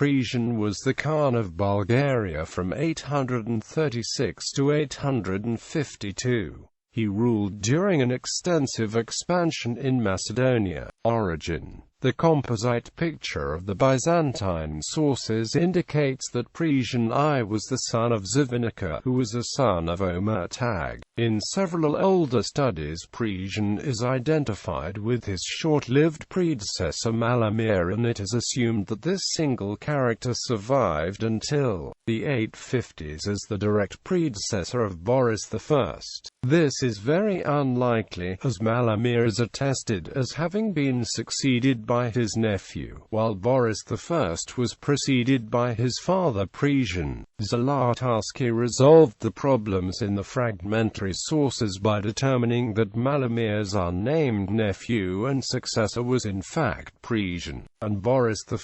Presian was the Khan of Bulgaria from 836 to 852. He ruled during an extensive expansion in Macedonia. Origin. The composite picture of the Byzantine sources indicates that Presian I was the son of Zvinica, who was a son of Omertag. In several older studies, Presian is identified with his short-lived predecessor Malamir, and it is assumed that this single character survived until the 850s as the direct predecessor of Boris I. This is very unlikely, as Malamir is attested as having been succeeded by his nephew, while Boris I was preceded by his father Presian. Zlatorsky resolved the problems in the fragmentary sources by determining that Malamir's unnamed nephew and successor was in fact Presian, and Boris I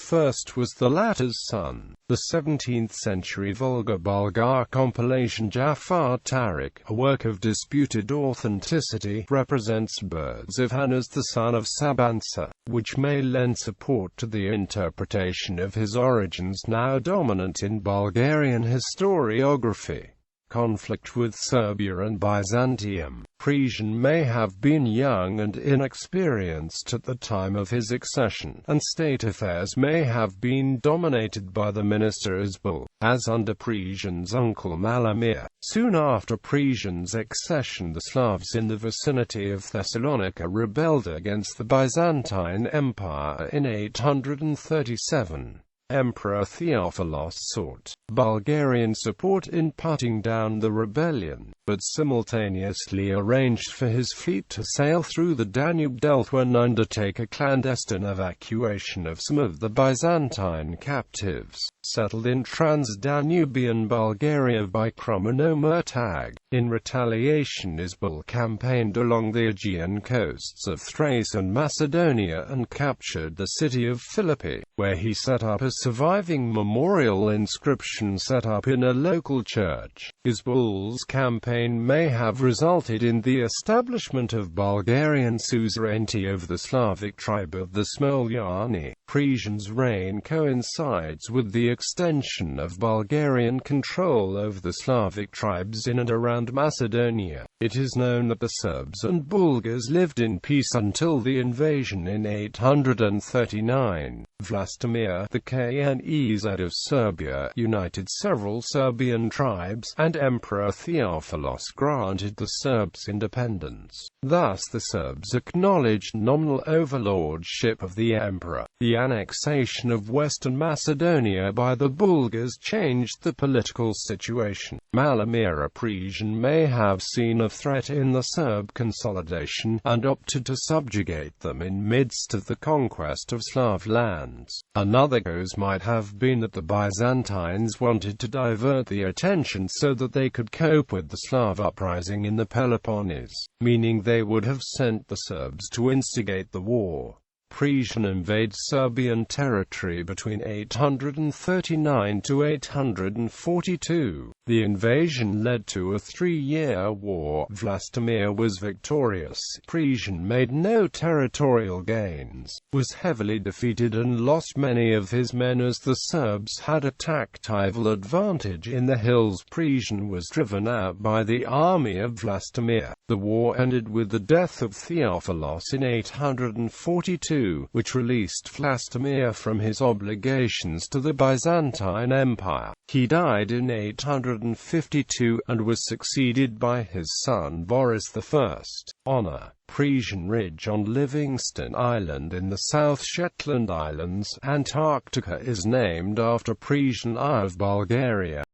was the latter's son. The 17th-century Volga-Bulgar compilation Jafar Tariq, a work of disputed authenticity, represents Burzivhan as the son of Sabansa, which may lend support to the interpretation of his origins now dominant in Bulgarian historiography. Conflict with Serbia and Byzantium. Presian may have been young and inexperienced at the time of his accession, and state affairs may have been dominated by the minister Isbul, as under Presian's uncle Malamir. Soon after Presian's accession, the Slavs in the vicinity of Thessalonica rebelled against the Byzantine Empire in 837. Emperor Theophilos sought Bulgarian support in putting down the rebellion, but simultaneously arranged for his fleet to sail through the Danube Delta and undertake a clandestine evacuation of some of the Byzantine captives, settled in Transdanubian Bulgaria by Krum and Omertag. In retaliation, Isbul campaigned along the Aegean coasts of Thrace and Macedonia and captured the city of Philippi, where he set up a surviving memorial inscription set up in a local church. Isbul's campaign may have resulted in the establishment of Bulgarian suzerainty over the Slavic tribe of the Smolyani. Presian's reign coincides with the extension of Bulgarian control over the Slavic tribes in and around Macedonia. It is known that the Serbs and Bulgars lived in peace until the invasion in 839. Vlastimir, the Knez of Serbia, united several Serbian tribes, and Emperor Theophilos granted the Serbs independence. Thus the Serbs acknowledged nominal overlordship of the emperor. The annexation of Western Macedonia by the Bulgars changed the political situation. Malamir Presian may have seen a threat in the Serb consolidation, and opted to subjugate them in midst of the conquest of Slav lands. Another cause might have been that the Byzantines wanted to divert the attention so that they could cope with the Slav uprising in the Peloponnese, meaning they would have sent the Serbs to instigate the war. Presian invades Serbian territory between 839 to 842. The invasion led to a 3-year war. Vlastimir was victorious. Presian made no territorial gains, was heavily defeated and lost many of his men as the Serbs had a tactical advantage in the hills. Presian was driven out by the army of Vlastimir. The war ended with the death of Theophilos in 842, which released Vlastimir from his obligations to the Byzantine Empire. He died in 852, and was succeeded by his son Boris I. Honor. Presian Ridge on Livingston Island in the South Shetland Islands, Antarctica is named after Presian I of Bulgaria.